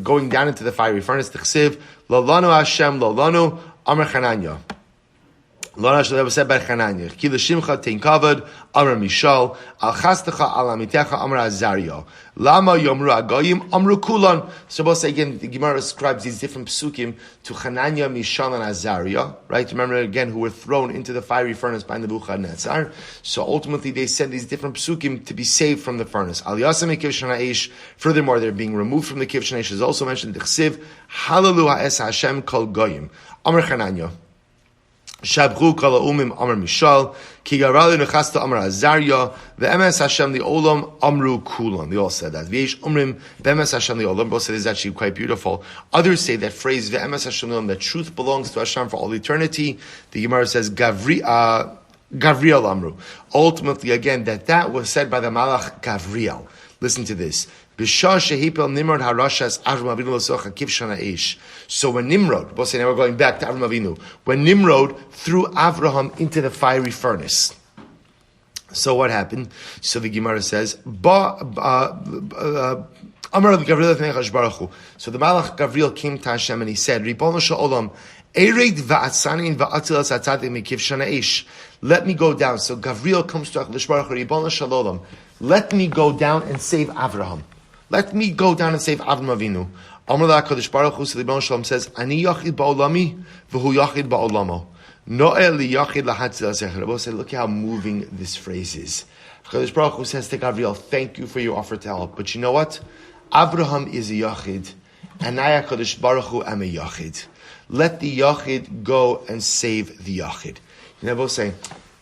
going down into the fiery furnace, Lo Lanu Hashem Lo Lanu Amar Chananya. That was said by Chananya. Ki l'shimcha tein kavod, Amar Mishal, al chastecha al amitecha Amar Azaria. Lama yomru agoyim, Amru kulan. So we'll say again, the Gemara describes these different psukim to Chananya, Mishal, and Azaria, right? Remember again, who were thrown into the fiery furnace by Nebuchadnezzar. So ultimately they said these different psukim to be saved from the furnace. Al yasem kivshana eish. Furthermore, they're being removed from the kivshana eish. Is also mentioned the chsiv, Hallelu ha'es Hashem kol goyim. Amar Chananya. Shabchu kol ha'umim Amar Mishal, ki garali nechasta Amar Azaria, ve'emes Hashem the olam Amru kulan. They all said that. V'yesh umrim ve'emes Hashem the olam. Both said is actually quite beautiful. Others say that phrase ve'emes Hashem the olam, that truth belongs to Hashem for all eternity. The Gemara says Gavriel Amru. Ultimately, again, that was said by the Malach Gavriel. Listen to this. So when Nimrod, we'll say now we're going back to Avram Avinu, when Nimrod threw Avrohom into the fiery furnace. So what happened? So the Gemara says, so the Malach Gavriel came to Hashem and he said, Ribono shel olam, let me go down. So Gavriel comes to HaKadosh Baruch Hu, Ribono shel olam, let me go down and save Avraham. Let me go down and save Avram Avinu. Amar la HaKadosh Baruch Hu, so the Ribono shel olam says, Ani yachid ba'olami, v'hu yachid ba'olamo. No'el li yachid lahatzil Zechariah. Say, look how moving this phrase is. HaKadosh Baruch Hu says to Gavriel, thank you for your offer to help. But you know what? Avraham is a yachid, and I, HaKadosh Baruch Hu, am a yachid. Let the yachid go and save the yachid. You know, both saying,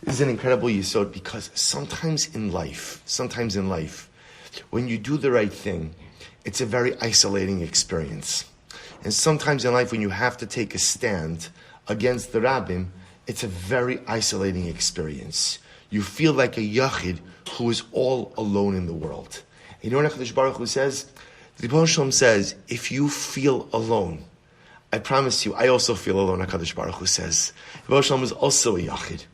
this is an incredible yisod, because sometimes in life, when you do the right thing, it's a very isolating experience. And sometimes in life, when you have to take a stand against the rabbim, it's a very isolating experience. You feel like a yachid who is all alone in the world. And you know what HaKadosh Baruch Hu says? The Ribono shel olam says, if you feel alone, I promise you, I also feel alone, HaKadosh Baruch Hu says. The Ribono shel olam is also a yachid.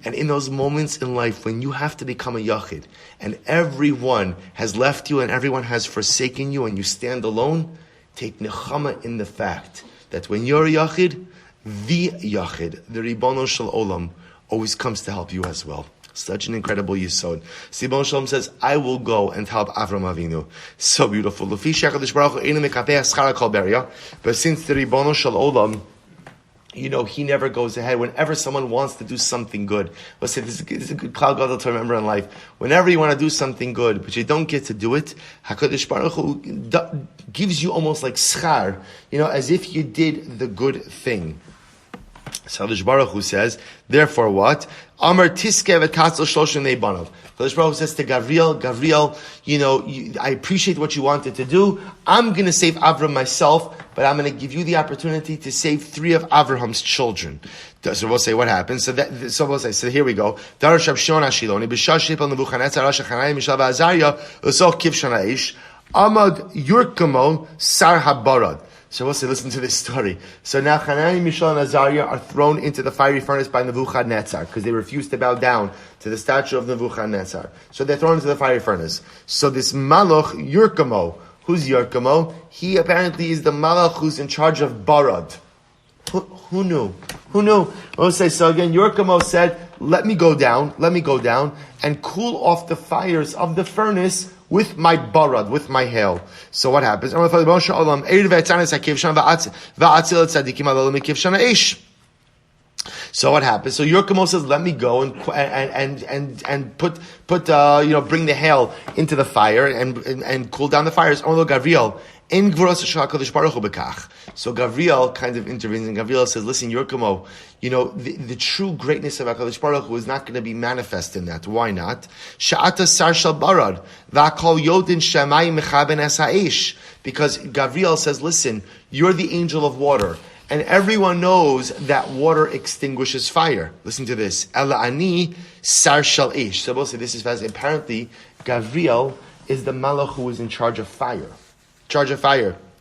And in those moments in life when you have to become a yachid, and everyone has left you and everyone has forsaken you and you stand alone, take nechama in the fact that when you're a yachid, the Ribono shel olam, always comes to help you as well. Such an incredible yisod. Ribono shel olam says, I will go and help Avram Avinu. So beautiful. But since the Ribono shel olam, you know, he never goes ahead. Whenever someone wants to do something good, let's say this is a good cloud gadol to remember in life. Whenever you want to do something good, but you don't get to do it, HaKadosh Baruch Hu gives you almost like schar, you know, as if you did the good thing. So HaKadosh Baruch Hu says, therefore what? Amar tiske v'katzel shloshim neibanav. HaKadosh Baruch Hu says to Gavriel, you know, I appreciate what you wanted to do. I'm going to save Avram myself, but I'm going to give you the opportunity to save 3 of Avraham's children. So we'll say what happens. So we'll say, so here we go. Darash Rab Shimon HaShiloni, b'shaship al Nebuchadnezzar, Rosh Chananya, Mishael v'Azariah, usoch kivshan ha'esh, amad yurkamo sar habarad. So we'll say, listen to this story. So now Hanani, Mishael, and Azariah are thrown into the fiery furnace by Nebuchadnezzar because they refused to bow down to the statue of Nebuchadnezzar. So they're thrown into the fiery furnace. So this Malach, Yurkamo, who's Yurkamo? He apparently is the Malach who's in charge of Barad. Who knew? We'll say, so again, Yurkamo said, let me go down and cool off the fires of the furnace with my barad, with my hail. So what happens? So what happens? So Yurkamo says, let me go and put bring the hail into the fire and cool down the fires. So Gavriel kind of intervenes, and Gavriel says, listen, Yurkamo, you know, the true greatness of HaKadosh Baruch Hu is not going to be manifest in that. Why not? Sha'ata sar shel barad, v'akol yodin shamayim mechaben es ha'esh. Because Gavriel says, listen, you're the angel of water, and everyone knows that water extinguishes fire. Listen to this. Ela ani sar shel esh. So we'll say this is fast. Apparently, Gavriel is the malach who is in charge of fire.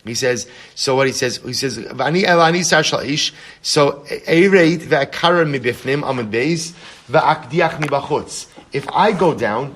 He says, so what he says, V'ani elani sar shel ish, so eireit ve'akara mibifnim amad beis ve'akdiach mibachutz. If I go down,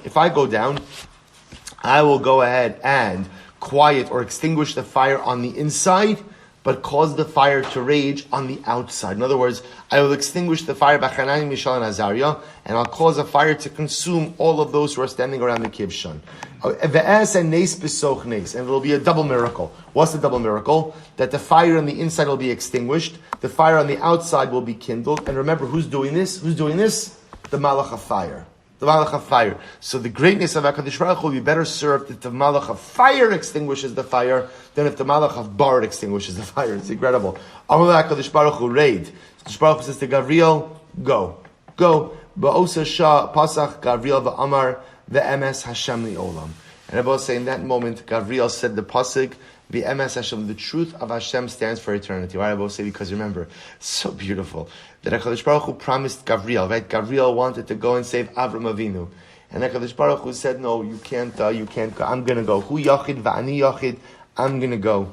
I will go ahead and quiet or extinguish the fire on the inside, but cause the fire to rage on the outside. In other words, I will extinguish the fire b'chananim, Mishael, and Azariah, and I'll cause a fire to consume all of those who are standing around the kibshan. And it will be a double miracle. What's the double miracle? That the fire on the inside will be extinguished, the fire on the outside will be kindled. And remember, who's doing this? Who's doing this? The Malach of fire. The Malach of fire. So the greatness of HaKadosh Baruch Hu will be better served if the Malach of fire extinguishes the fire than if the Malach of bar extinguishes the fire. It's incredible. Amar HaKadosh Baruch Hu raid. HaKadosh Baruch Hu says to Gabriel, go. Ba'osa Shah Pasach Gabriel va'amar ve'emes Hashem li'olam. And I will say in that moment, Gabriel said the pasuk, ve'emes Hashem, the truth of Hashem stands for eternity. Why I will say? Because remember, it's so beautiful that HaKadosh Baruch Hu promised Gabriel, right? Gabriel wanted to go and save Avram Avinu. And HaKadosh Baruch Hu said, no, you can't go. I'm going to go. Hu yachid va'ani yachid. I'm going to go.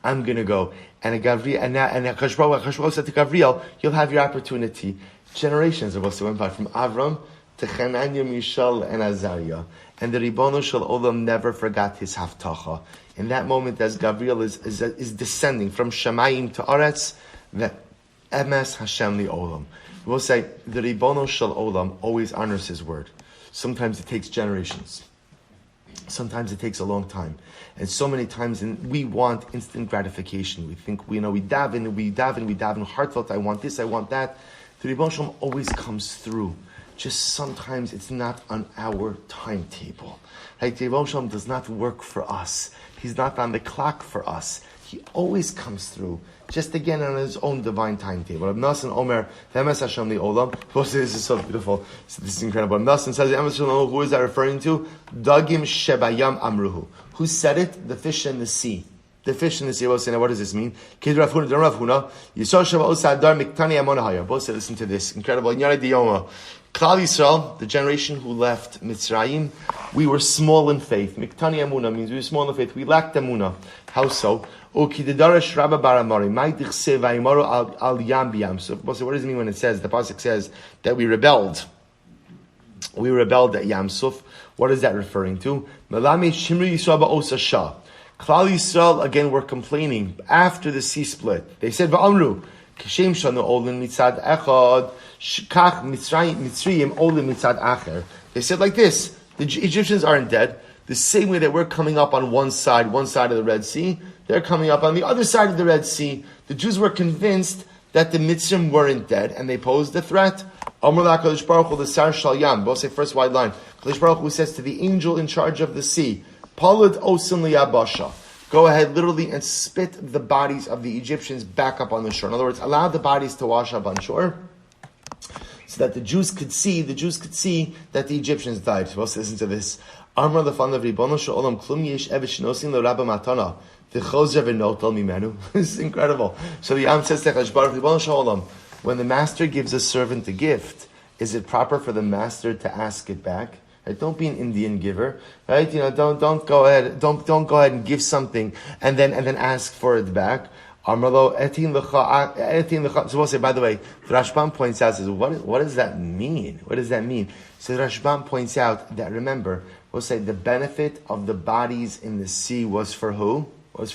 And HaKadosh Baruch Hu said to Gabriel, you'll have your opportunity. Generations of us went by from Avram to Chananya, Mishael, and Azariah. And the Ribono Shel Olam never forgot his haftacha. In that moment, as Gabriel is descending from Shamayim to Aretz, that Emes Hashem li Olam. We'll say the Ribono Shel Olam always honors his word. Sometimes it takes generations. Sometimes it takes a long time. And so many times we want instant gratification. We think, we daven, heartfelt, I want this, I want that. The Ribono Shel Olam always comes through. Just sometimes it's not on our timetable. Like the Ribono Shel Olam does not work for us. He's not on the clock for us. He always comes through, just again on his own divine timetable. Abramson Omer, V'emes Hashem li'olam. This is so beautiful. This is incredible. Abramson says, who is that referring to? Dagim shebayam amruhu. Who said it? The fish in the sea. The fish in the sea. Both say, now what does this mean? Both say, listen to this. Incredible. Klal Yisrael, the generation who left Mitzrayim, we were small in faith. Miktani Emunah means we were small in faith. We lacked Emunah. How so? So what does it mean when it says, the pasuk says that we rebelled? We rebelled at Yamsuf. What is that referring to? Klal Yisrael again were complaining after the sea split. They said, V'amru, Kishem shanu olin mitzad echad, shkach mitzrayim olin mitzad acher. They said like this: the Egyptians aren't dead. The same way that we're coming up on one side of the Red Sea, they're coming up on the other side of the Red Sea. The Jews were convinced that the Mitzrim weren't dead, and they posed a threat. Amar HaKadosh Baruch Hu l'sar shal yam. Both say first wide line. HaKadosh Baruch Hu says to the angel in charge of the sea, Palad osin liyabasha. Go ahead literally and spit the bodies of the Egyptians back up on the shore. In other words, allow the bodies to wash up on shore so that the Jews could see that the Egyptians died. So let's listen to this. Amar lefan of Ribono Shel Olam klum yesh evet shnosin l'rabba matana v'chozer v'notel mimenu. This is incredible. So the Yam says to HaKadosh Baruch Hu, Ribono Shel Olam, when the master gives a servant a gift, is it proper for the master to ask it back? Right? Don't be an Indian giver, right? Don't go ahead and give something and then ask for it back. Amarlo etin lecha. So we'll say, by the way, the Rashbam points out, says, what does that mean? What does that mean? So the Rashbam points out that, remember, we'll say the benefit of the bodies in the sea was for who? The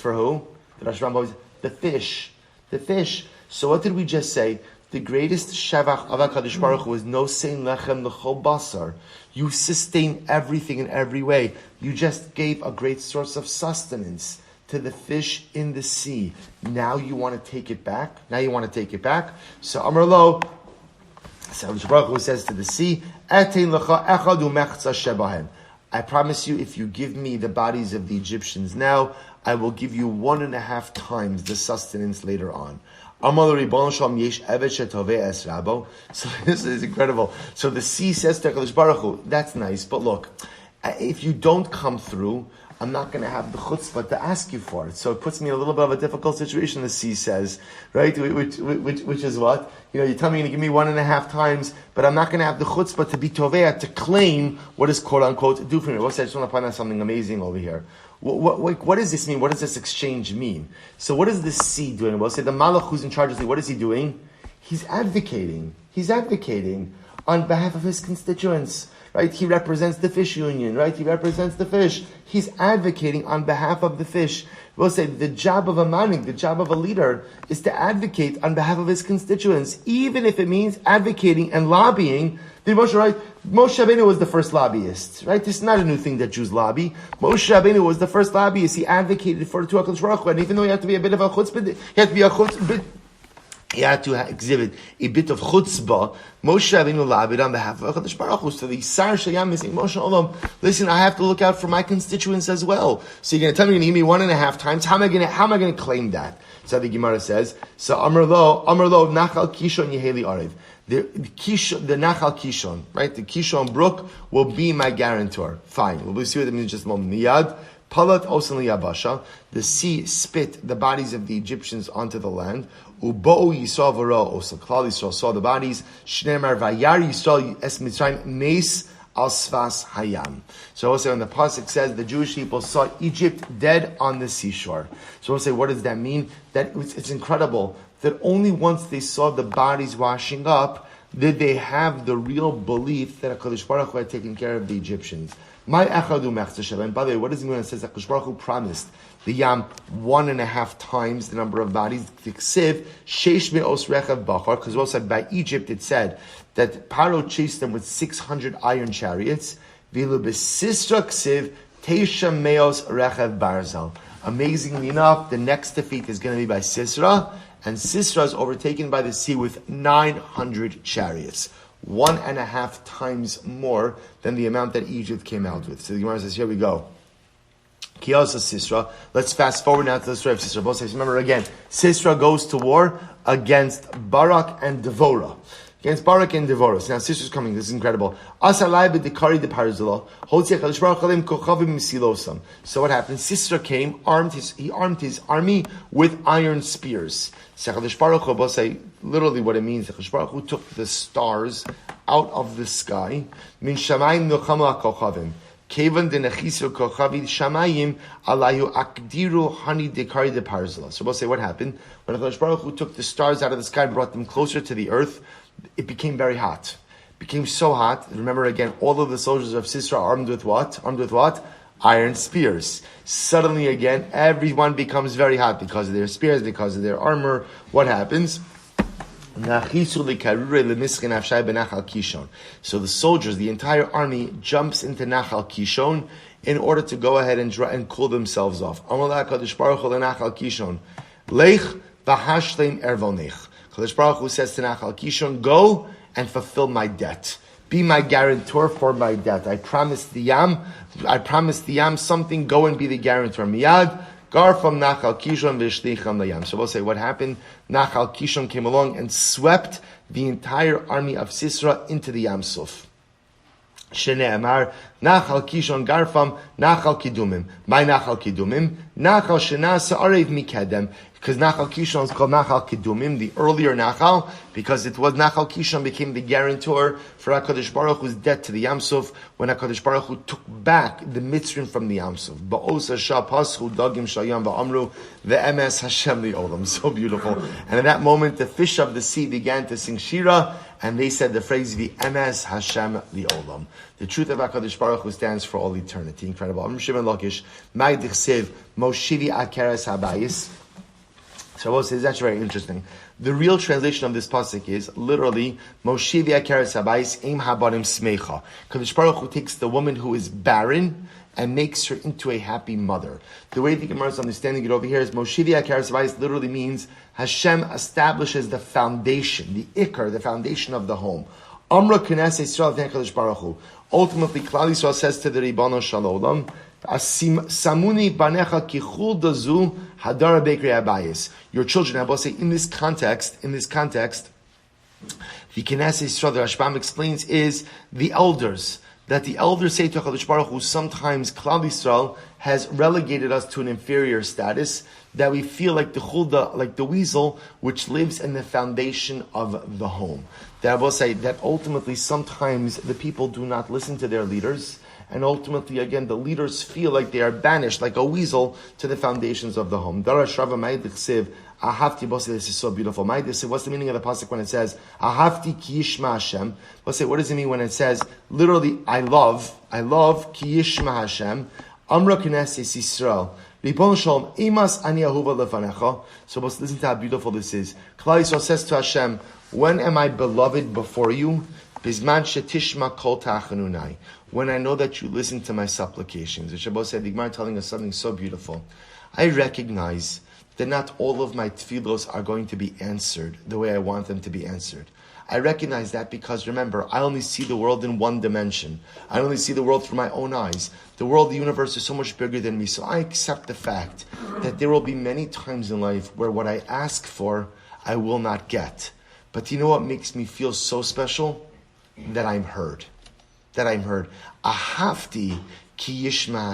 Rashbam points the fish. So what did we just say? The greatest shavach of HaKadosh Baruch Hu is no sein lechem l'chol basar. You sustain everything in every way. You just gave a great source of sustenance to the fish in the sea. Now you want to take it back? So Amar Lo, HaKadosh Baruch Hu says to the sea, Etein lecha echad u'mechza shebahem. I promise you, if you give me the bodies of the Egyptians now, I will give you 1.5 times the sustenance later on. So this is incredible. So the sea says to HaKadosh Baruch Hu, that's nice, but look, if you don't come through, I'm not going to have the chutzpah to ask you for it. So it puts me in a little bit of a difficult situation, the sea says, right? Which is what? You tell me you're going to give me 1.5 times, but I'm not going to have the chutzpah to be tovea, to claim what is quote unquote due for me. I just want to point out something amazing over here. What does this mean? What does this exchange mean? So what is the sea doing? We'll say the malach who's in charge of the sea, what is he doing? He's advocating on behalf of his constituents. Right? He represents the fish union, right? He represents the fish. He's advocating on behalf of the fish. We'll say the job of a manik, the job of a leader, is to advocate on behalf of his constituents, even if it means advocating and lobbying. Did Moshe, right? Moshe Rabbeinu was the first lobbyist, right? This is not a new thing that Jews lobby. Moshe Rabbeinu was the first lobbyist. He advocated for the HaKadosh Baruch Hu, and even though he had to be a bit of a chutzpah, he had to exhibit a bit of chutzpah. Moshe Rabbeinu lobbied on behalf of HaKadosh Baruch Hu. So the Sar Shayam is saying, Moshe Olam, listen, I have to look out for my constituents as well. So you're going to tell me you're going to give me 1.5 times. How am I going to claim that? So the Gemara says, so Amar Lo, Nachal Kishon Yeheli Arev. The Nachal Kishon, right? The Kishon Brook will be my guarantor. Fine. We'll see what it means in just a moment. Miyad, Palat Osan Liyabasha. The sea spit the bodies of the Egyptians onto the land. Ubo Yisrael V'ro Osan. Klal Yisrael saw the bodies. Shneimar Vayar Yisrael Es Mitzrayim Meis Al Svas Hayam. So also when the pasuk says the Jewish people saw Egypt dead on the seashore. So we'll say, what does that mean? That it's incredible that only once they saw the bodies washing up did they have the real belief that HaKadosh Baruch Hu had taken care of the Egyptians. My echadu mechtashav. And by the way, what does it mean when it says that HaKadosh Baruch Hu promised the Yam 1.5 times the number of bodies? The Ksiv, Sheish me'os rechav bachar, because also by Egypt it said that Paro chased them with 600 iron chariots. Vilu besisra Ksiv, Teisha me'os rechav barzal. Amazingly enough, the next defeat is going to be by Sisra, and Sisra is overtaken by the sea with 900 chariots. 1.5 times more than the amount that Egypt came out with. So the Gemara says, here we go. Kiyasa Sisra. Let's fast forward now to the story of Sisra. Both says, remember again, Sisra goes to war against Barak and Devorah. Against Barak and Devorah. So now Sisra's coming. This is incredible. So what happened? Sisra came, he armed his army with iron spears. Literally what it means, HaKadosh Baruch Hu took the stars out of the sky. Min shamayim nuchama kochavim. Kevan de nechisu kochavi shamayim alayhu akdiru hani dekari de parzala. So we'll say what happened when HaKadosh Baruch Hu took the stars out of the sky and brought them closer to the earth. It became very hot. It became so hot. Remember again, all of the soldiers of Sisra armed with what? Armed with what? Iron spears. Suddenly again, everyone becomes very hot because of their spears, because of their armor. What happens? So the soldiers, the entire army, jumps into Nachal Kishon in order to go ahead and cool themselves off. Kadosh Baruch Hu says to Nachal Kishon, go and fulfill my debt. Be my guarantor for my debt. I promised the Yam something, go and be the guarantor. Miyad, gar from Nachal Kishon v'shlicham layam. So we'll say what happened. Nachal Kishon came along and swept the entire army of Sisra into the Yam Suf. Shene'amar, Nachal Kishon garfam, Nachal Kidumim. My Nachal Kidumim, Nachal Shena Sa'arev Mikedem. Because Nachal Kishon is called Nachal Kidumim, the earlier Nachal, because it was Nachal Kishon became the guarantor for HaKadosh Baruch Hu's debt to the Yam Suf when HaKadosh Baruch Hu took back the Mitzrim from the Yam Suf. Ba'osa Shah Paschu Dagim Shayam Ba'amru Ve'emes Hashem Li'olam. So beautiful. And at that moment, the fish of the sea began to sing Shira, and they said the phrase Ve'emes Hashem Li'olam. The truth of HaKadosh Baruch Hu stands for all eternity. Incredible. Abramson Lakish, Ma'id Dichsev, Moshivi Akeres Habayis. So I will say that's very interesting. The real translation of this pasuk is literally Moshe v'akeres habayis im habarim smecha. Kadosh Baruch Hu takes the woman who is barren and makes her into a happy mother. The way the Gemara is understanding it over here is Moshe v'akeres habayis literally means Hashem establishes the foundation, the ikar, the foundation of the home. Amra k'nes Yisrael v'Kadosh Baruch Hu. Ultimately, Klal Yisrael says to the Ribono Shel Olam, Samuni banecha kichul dazu hadara bekri abayis. Your children, I will say, in this context, the Knesset Yisrael, the Rashbam explains, is the elders. That the elders say to HaKadosh Baruch Hu, sometimes Klal Yisrael has relegated us to an inferior status, that we feel like the chulda, like the weasel, which lives in the foundation of the home. That I will say that ultimately sometimes the people do not listen to their leaders, and ultimately, again, the leaders feel like they are banished, like a weasel, to the foundations of the home. Darash Rava Ma'id Ahavti Bosi, this is so beautiful. What's the meaning of the pasuk when it says Ahavti ki yishma Hashem? What does it mean when it says literally I love ki yishma Hashem? Amra Knesset Yisrael. Ribbon Shalom, Imas Ani Ahuva Lefanecha. So let's listen to how beautiful this is. Klal Yisrael says to Hashem, when am I beloved before you? Bizman Shetishma Kol Tachanunai. When I know that you listen to my supplications. The Shabbat said, the Gemara telling us something so beautiful. I recognize that not all of my tefillos are going to be answered the way I want them to be answered. I recognize that because, remember, I only see the world in one dimension. I only see the world through my own eyes. The world, the universe is so much bigger than me. So I accept the fact that there will be many times in life where what I ask for, I will not get. But you know what makes me feel so special? That I'm heard. That I'm heard. Ahavti ki yishma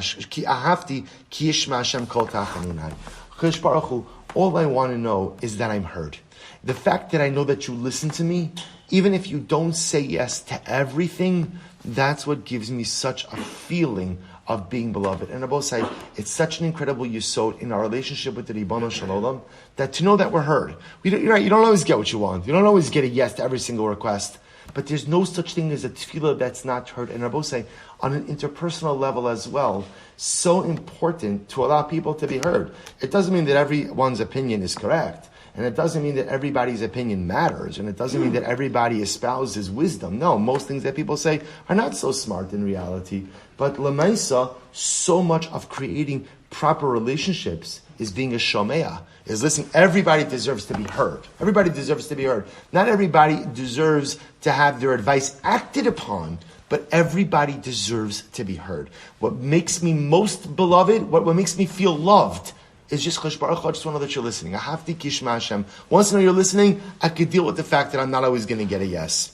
Hashem kol tachanunai. Kadosh Baruch Hu, all I want to know is that I'm heard. The fact that I know that you listen to me, even if you don't say yes to everything, that's what gives me such a feeling of being beloved. And Abba said, it's such an incredible yesod in our relationship with the Ribbon Shalom that to know that we're heard. You don't always get what you want. You don't always get a yes to every single request. But there's no such thing as a tefillah that's not heard. And Rabbi say, on an interpersonal level as well, so important to allow people to be heard. It doesn't mean that everyone's opinion is correct. And it doesn't mean that everybody's opinion matters. And it doesn't mean that everybody espouses wisdom. No, most things that people say are not so smart in reality. But Lamaisa, so much of creating proper relationships is being a shomea, is listening. Everybody deserves to be heard. Everybody deserves to be heard. Not everybody deserves to have their advice acted upon, but everybody deserves to be heard. What makes me most beloved, what makes me feel loved, is just Chosh Baruch Hu, I just want to know that you're listening. Ahavti kishma Hashem. Once I know you're listening, I could deal with the fact that I'm not always going to get a yes.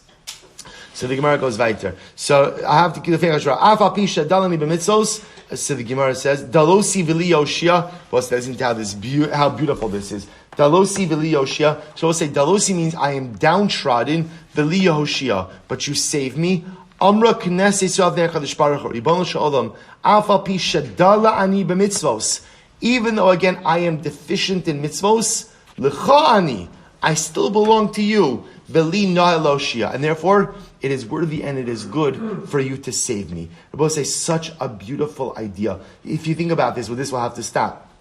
So the Gemara goes weiter. So I have to give the famous Afal Pisha Dalani b'mitzos. So the Gemara says Dalosi v'li Yoshia. Well, it doesn't tell this how beautiful this is. Dalosi v'li Yoshia. So we'll say Dalosi means I am downtrodden. V'li Yoshia, but you save me. Amra knesset yisrael v'nei Baruch Hu. Ribono shalom. Afal Pisha Dala ani b'mitzvos. Even though again I am deficient in mitzvos, lecha ani, I still belong to you. V'li na'eloshia, and therefore it is worthy and it is good for you to save me. Rabbi say such a beautiful idea. If you think about this, well, this will have to stop.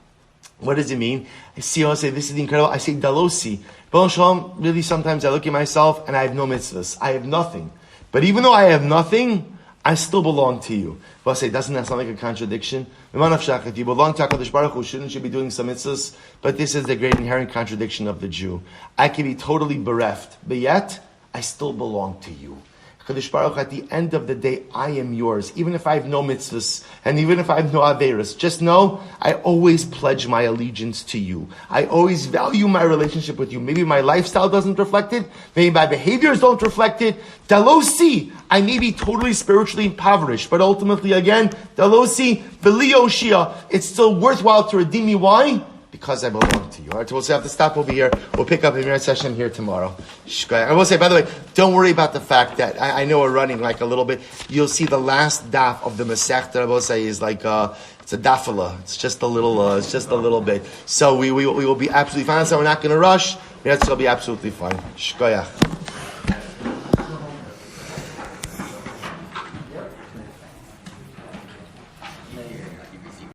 What does it mean? I say this is incredible. I say dalosi. Really, sometimes I look at myself and I have no mitzvahs. I have nothing. But even though I have nothing, I still belong to you. But I say, doesn't that sound like a contradiction? If you belong to HaKadosh Baruch Hu, shouldn't you be doing some mitzvahs? But this is the great inherent contradiction of the Jew. I can be totally bereft, but yet I still belong to you. HaKadosh Baruch Hu, at the end of the day, I am yours. Even if I have no mitzvahs, and even if I have no averos, just know, I always pledge my allegiance to you. I always value my relationship with you. Maybe my lifestyle doesn't reflect it. Maybe my behaviors don't reflect it. Dalosi, I may be totally spiritually impoverished, but ultimately again, Dalosi, V'lioshia, it's still worthwhile to redeem me. Why? Because I belong to you. All right, so we'll have to stop over here. We'll pick up the Gemara session here tomorrow. I will say, by the way, don't worry about the fact that I know we're running like a little bit. You'll see the last daf of the Masechta, I will say, is like it's a dafala. It's just a little bit. So we will be absolutely fine. So we're not going to rush. It's going to be absolutely fine. Shkoyach.